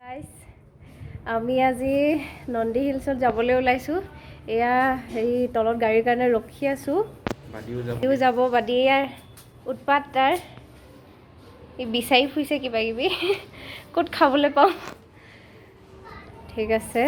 Guys আমি আজি নন্দী হিলছত যাবলৈ ওলাইছোঁ এয়া হেৰি তলত গাড়ীৰ কাৰণে ৰখি আছোঁ বাদিও যাব বাদি ইয়াৰ উৎপাত তাৰ ই বিচাৰি ফুৰিছে কিবা কিবি ক'ত খাবলৈ পাওঁ ঠিক আছে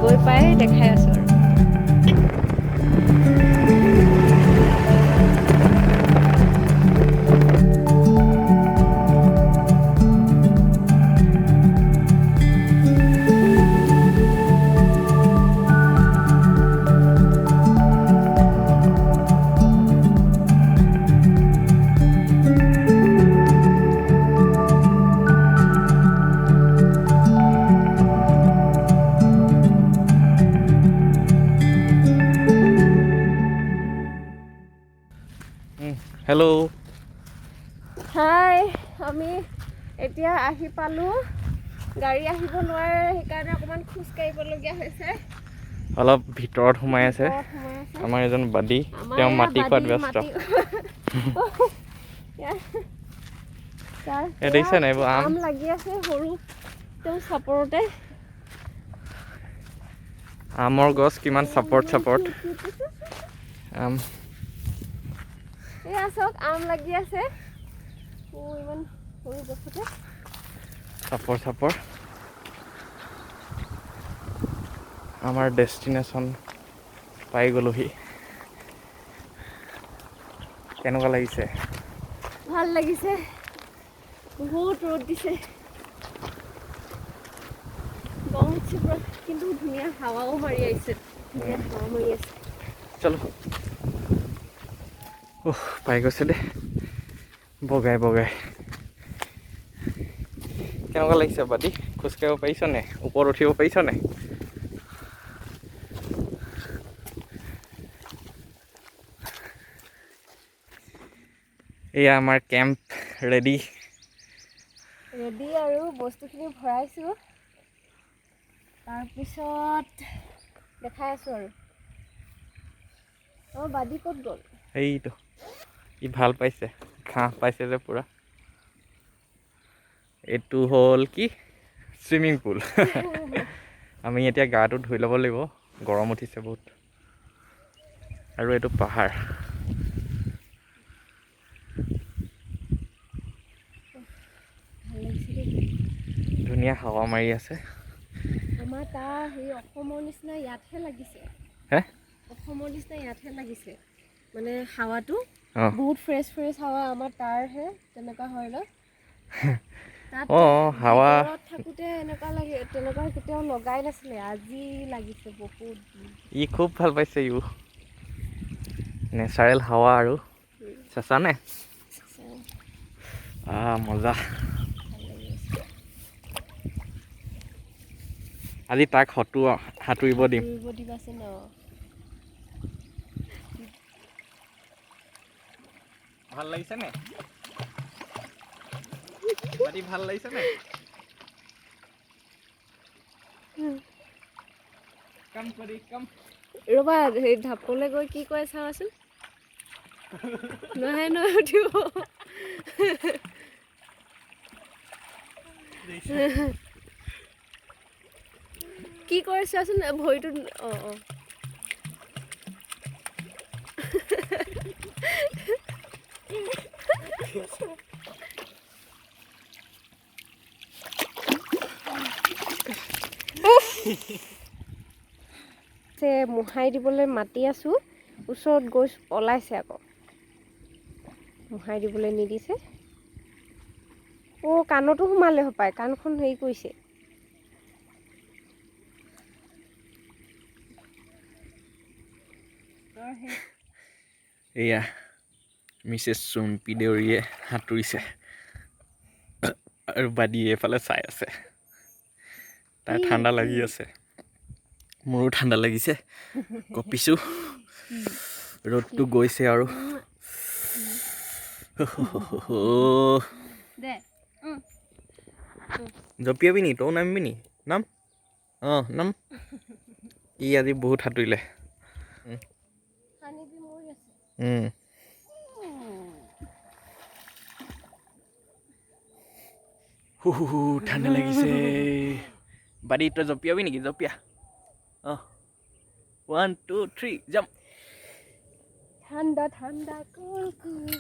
গৈ পাই দেখাই আছোঁ আৰু হেল্ল' হাই আমি এতিয়া আহি পালোঁ গাড়ী আহিব নোৱাৰে সেইকাৰণে অকণমান খোজ কাঢ়িবলগীয়া হৈছে অলপ ভিতৰত সোমাই আছে আমাৰ এজন বাদী তেওঁ মাটি খোৱাত ব্যস্ত দেখিছে নাই এইবোৰ আম লাগি আছে সৰু তেওঁ চাপৰতে আমৰ গছ কিমান চাপৰ্ট আম এয়া চাওক আম লাগি আছে ইমান সৰু গছতে চাপৰ আমাৰ ডেষ্টিনেশ্যন পাই গ'লোহি কেনেকুৱা লাগিছে ভাল লাগিছে বহুত ৰ'দ দিছে গৰম উঠিছে পুৰা কিন্তু ধুনীয়া হাৱাও মাৰি আহিছে ধুনীয়া হাৱা মাৰি আছে চলো পাই গৈছে দেই বগাই কেনেকুৱা লাগিছে বাদী খোজকাঢ়িব পাৰিছ নে ওপৰত উঠিব পাৰিছ নে এয়া আমাৰ কেম্প ৰেডি আৰু বস্তুখিনি ভৰাইছোঁ তাৰপিছত দেখাই আছোঁ আৰু অঁ বাদী ক'ত গ'ল এইটো ই ভাল পাইছে ঘাঁহ পাইছে যে পুৰা এইটো হ'ল কি চুইমিং পুল আমি এতিয়া গাটো ধুই ল'ব লাগিব গৰম উঠিছে বহুত আৰু এইটো পাহাৰ ধুনীয়া হাৱা মাৰি আছে আমাৰ তাৰ সেই অসমৰ নিচিনা ইয়াতহে লাগিছে অসমৰ নিচিনা ইয়াতহে লাগিছে মানে হাৱাটো বহুত ফ্ৰেছ হাৱা আমাৰ তাৰহে তেনেকুৱা হয় ন তাত হাৱা ভিতৰত থাকোঁতে এনেকুৱা লাগে তেনেকুৱা কেতিয়াও লগাই নাছিলে আজি লাগিছে বহুত ই খুব ভাল পাইছে ইও নেচাৰেল হাৱা আৰু চেঁচা নে মজা আজি তাক সাঁতুৰিব দিম দিবাচোন ভাল লাগিছে নে ভাল লাগিছে নে ৰ'বা সেই ঢাপলৈ গৈ কি কয় চাবাচোন নহয় উঠিব কি কৰে চোৱাচোন ভৰিটো মোহাৰি দিবলৈ মাতি আছোঁ ওচৰত গৈ পলাইছে আকৌ মোহাৰি দিবলৈ নিদিছে কাণতো সোমালে হপায় কাণখন হেৰি কৰিছে এয়া মিছেছ চুম্পি দেউৰীয়ে সাঁতুৰিছে আৰু বাদীয়ে এইফালে চাই আছে তাৰ ঠাণ্ডা লাগি আছে মোৰো ঠাণ্ডা লাগিছে কঁপিছোঁ ৰ'দটো গৈছে আৰু জঁপিয়াবি নি তও নামিবি নি নাম নাম ই আজি বহুত সাঁতুৰিলে ঠাণ্ডা লাগিছে বাৰী তই জঁপিয়াবি নেকি জঁপিয়া 1 2 3 জাম্প ঠাণ্ডা ঠাণ্ডা কুল কুল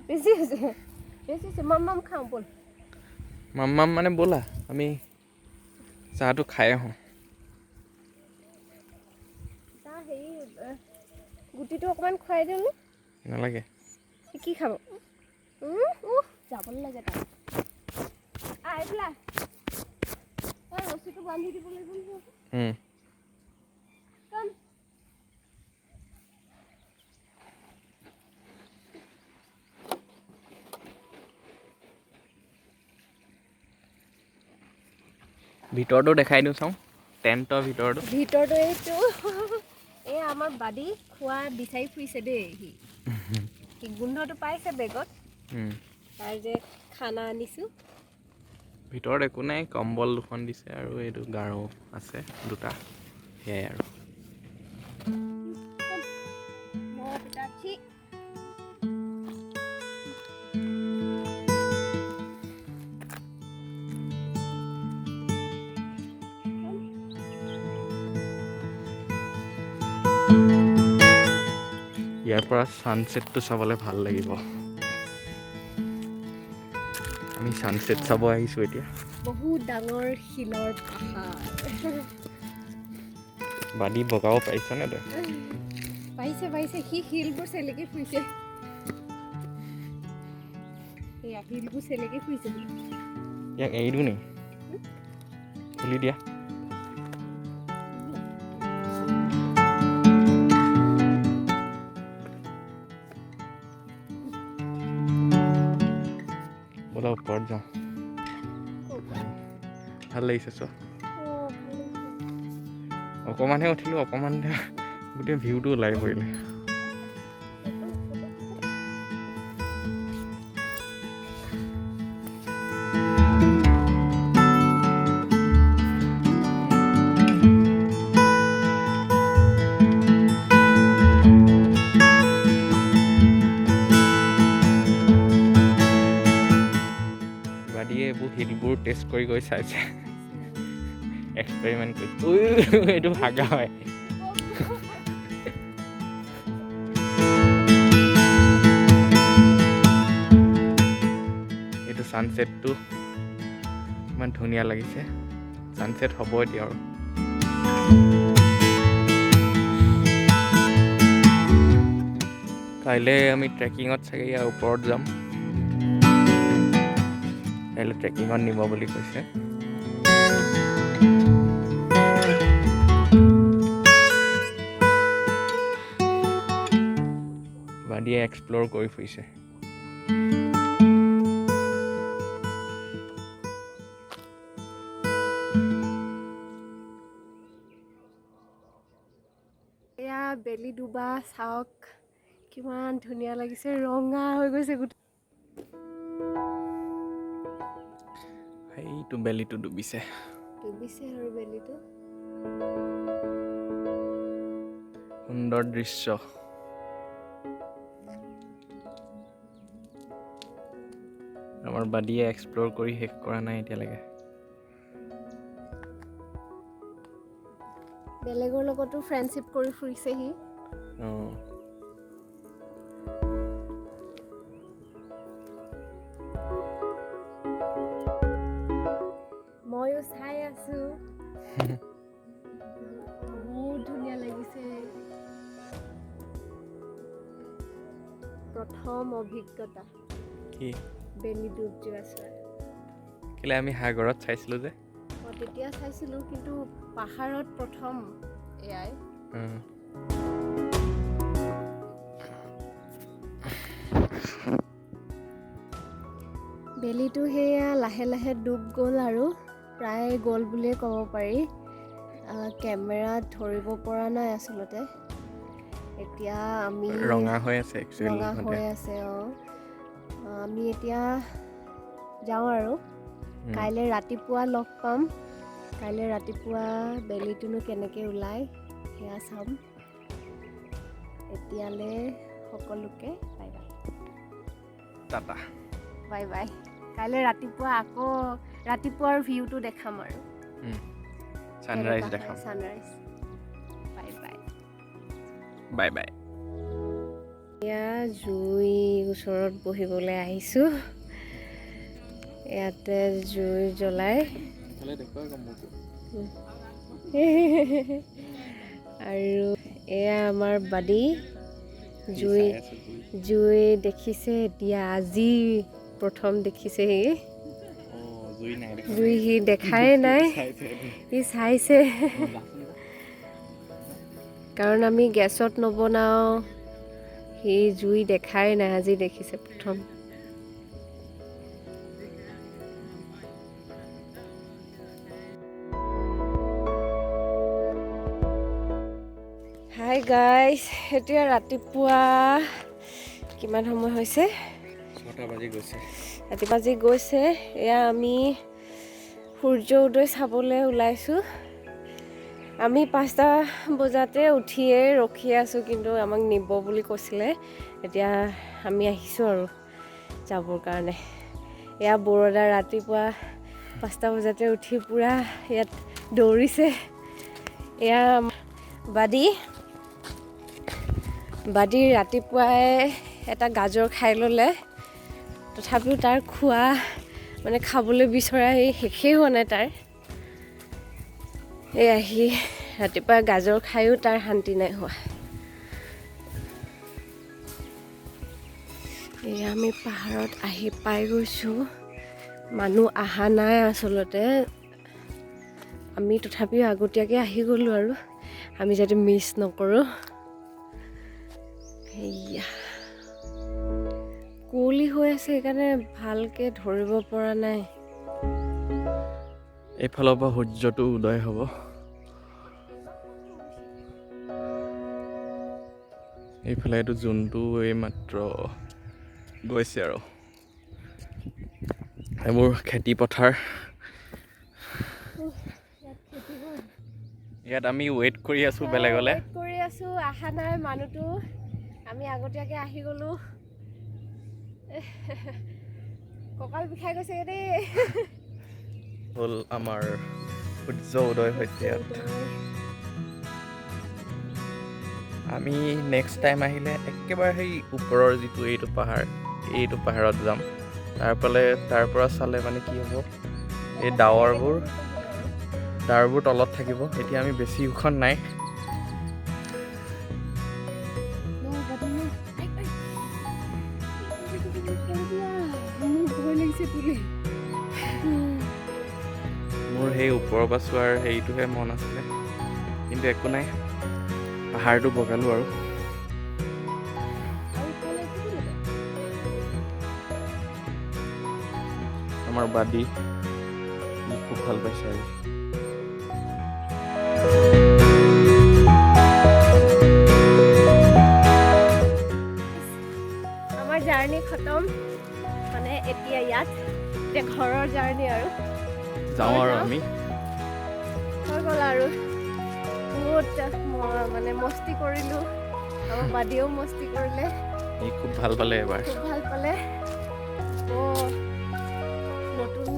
বেছি মাম খাওঁ বল মাম্মাম মানে ব'লা আমি চাহটো খাই আহোঁ চাহ হেৰি গুটিটো অকণমান খুৱাই দিওঁ নে নালাগে কি খাব যাবলৈ লাগে তাত এইফালে ৰছীটো বান্ধি দিব লাগিব ভিতৰটো দেখাই দিওঁ চাওঁ টেণ্টৰ ভিতৰটো এইটো এই আমাৰ বাদী খোৱা বিচাৰি ফুৰিছে দেই সি গোন্ধটো পাইছে বেগত তাৰ যে খানা আনিছোঁ ভিতৰত একো নাই কম্বল দুখন দিছে আৰু এইটো গাৰো আছে দুটা সেয়াই আৰু ইয়াৰ পৰা ছানছেটটো চাবলৈ ভাল লাগিব আমি ছানছেট চাব আহিছোঁ এতিয়া বহুত ডাঙৰ শিলৰ পাহাৰ বাদি বগাব পাৰিছনে তই পাইছে সি শিলবোৰ চেলেকি ফুৰিছে শিলবোৰ চেলেকি ফুৰিছে ইয়াক এৰি দিওঁ নি খুলি দিয়া ব'লা ওপৰত যাওঁ ভাল লাগিছে চোৱা অকণমানহে উঠিলোঁ অকণমান গোটেই ভিউটো ওলাই পৰিলে বাদিয়ে এইবোৰ শিলবোৰ টেষ্ট কৰি গৈ চাইছে এক্সপেৰিমেণ্ট কৰিছে এইটো ভাগা হয় এইটো ছানছেটটো ইমান ধুনীয়া লাগিছে ছানছেট হ'ব এতিয়া আৰু কাইলৈ আমি ট্ৰেকিঙত চাগে ইয়াৰ ওপৰত যাম কাইলৈ ট্ৰেকিঙত নিব বুলি কৈছে বাদিয়ে এক্সপ্ল'ৰ কৰি ফুৰিছে এয়া বেলি ডুবা চাওক কিমান ধুনীয়া লাগিছে ৰঙা হৈ গৈছে গোটেই সেইটো বেলিটো ডুবিছে আৰু বেলিটো সুন্দৰ দৃশ্য আমাৰ বাদিয়ে এক্সপ্ল'ৰ কৰি শেষ কৰা নাই এতিয়ালৈকে বেলেগৰ লগতো ফ্ৰেণ্ডশ্বিপ কৰি ফুৰিছে সি ময়ো চাই আছো বহুত ধুনীয়া লাগিছে প্ৰথম অভিজ্ঞতা কি বেলি ডুব যোৱা চোৱা কেলে আমি সাগৰত চাইছিলোঁ যে তেতিয়া চাইছিলোঁ কিন্তু পাহাৰত প্ৰথম এয়াই বেলিটো সেয়া লাহে লাহে ডুব গ'ল আৰু প্ৰায় গ'ল বুলিয়ে ক'ব পাৰি। কেমেৰাত ধৰিব পৰা নাই আচলতে। এতিয়া আমি ৰঙা হৈ আছে একচুৱেলি ৰঙা হৈ আছে। আমি এতিয়া যাওঁ আৰু কাইলৈ ৰাতিপুৱা লগ পাম। কাইলৈ ৰাতিপুৱা বেলিটোনো কেনেকৈ ওলায় সেয়া চাম। এতিয়ালৈ সকলোকে bye bye. Tata. Bye bye. কাইলৈ ৰাতিপুৱা আকৌ ৰাতিপুৱাৰ ভিউটো দেখাম আৰু ছানৰাইজ দেখাম। Sunrise. Bye bye. Bye bye. এতিয়া জুই ওচৰত বহিবলৈ আহিছোঁ। ইয়াতে জুই জ্বলাই আৰু এয়া আমাৰ বাদী জুই দেখিছে এতিয়া। আজি প্ৰথম দেখিছে সি। জুই সি দেখাই নাই, সি চাইছে। কাৰণ আমি গেছত নবনাওঁ। সি জুই দেখাই নাই, আজি দেখিছে প্ৰথম। হাই গাইজ, এতিয়া ৰাতিপুৱা কিমান সময় হৈছে? 6টা বাজি গৈছে। ৰাতিপুৱা যি গৈছে। এয়া আমি সূৰ্য উদয় চাবলৈ ওলাইছোঁ। আমি 5টা বজাতে উঠিয়ে ৰখি আছোঁ, কিন্তু আমাক নিব বুলি কৈছিলে। এতিয়া আমি আহিছোঁ আৰু যাবৰ কাৰণে। এয়া বৰদা ৰাতিপুৱা 5টা বজাতে উঠি পূৰা ইয়াত দৌৰিছে। এয়া বাদী ৰাতিপুৱাই এটা গাজৰ খাই ল'লে। তথাপিও তাৰ খোৱা মানে খাবলৈ বিচৰা শেষেই হোৱা নাই তাৰ। এই আহি ৰাতিপুৱা গাজৰ খায়ো তাৰ শান্তি নাই হোৱা। এয়া আমি পাহাৰত আহি পাই গৈছোঁ। মানুহ অহা নাই আচলতে। আমি তথাপিও আগতীয়াকৈ আহি গ'লোঁ আৰু আমি যাতে মিছ নকৰোঁ। সেয়া কুঁৱলী হৈ আছে, সেইকাৰণে ভালকৈ ধৰিব পৰা নাই। এইফালৰ পৰা সূৰ্যটো উদয় হ'ব। এইফালে এইটো জোনটো এইমাত্ৰ গৈছে আৰু এইবোৰ খেতি পথাৰ। ইয়াত আমি ৱেইট কৰি আছোঁ বেলেগলৈ। কৰি আছোঁ, অহা নাই মানুহটো। আমি আগতীয়াকৈ আহি গ'লোঁ। কঁকাল বিষাই গৈছেগৈ দেই। হ'ল আমাৰ সূৰ্য উদয় হৈছে ইয়াত। আমি নেক্সট টাইম আহিলে একেবাৰে সেই ওপৰৰ যিটো এইটো পাহাৰত যাম। তাৰ পৰা চালে মানে কি হ'ব, এই ডাৱৰবোৰ তলত থাকিব। এতিয়া আমি বেছি ওখ নাই। মোৰ সেই ওপৰৰ পৰা চোৱাৰ হেৰিটোহে মন আছিলে, কিন্তু একো নাই। পাহাৰটো বগালোঁ আৰু আমাৰ বাদী খুব ভাল পাইছে আৰু আমাৰ জাৰ্ণি খতম। মানে এতিয়া ঘৰৰ জাৰ্ণি আৰু যাওঁ আৰু আমি হৈ গ'ল আৰু বহুত মানে মস্তি কৰিলোঁ। আমাৰ বাদীয়েও মস্তি কৰিলে। সি খুব ভাল পালে এবাৰ। খুব ভাল পালে। নতুন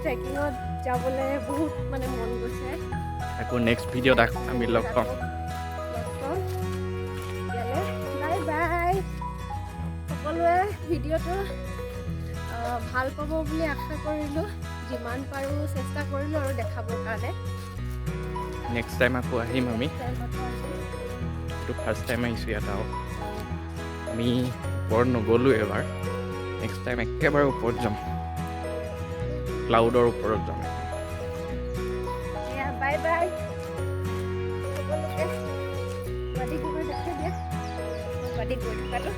ট্ৰেকিঙত যাবলৈ বহুত মানে মন গৈছে। আকৌ নেক্সট ভিডিঅ'ত আমি লগ পাম। Bye bye. সকলোৱে ভিডিঅ'টো ভাল পাব বুলি আশা কৰিলোঁ। যিমান পাৰোঁ চেষ্টা কৰিলোঁ আৰু দেখাবৰ কাৰণে। নেক্সট টাইম আকৌ আহিম আমি। এইটো ফাৰ্ষ্ট টাইম আহিছোঁ ইয়াত আৰু আমি ওপৰত নগ'লোঁ এবাৰ। নেক্সট টাইম একেবাৰে ওপৰত যাম, ক্লাউডৰ ওপৰত যাম। Bye bye. সকলোকে বাদী গৈ দেখাই দিয়া। বাদী গৈ থকাটো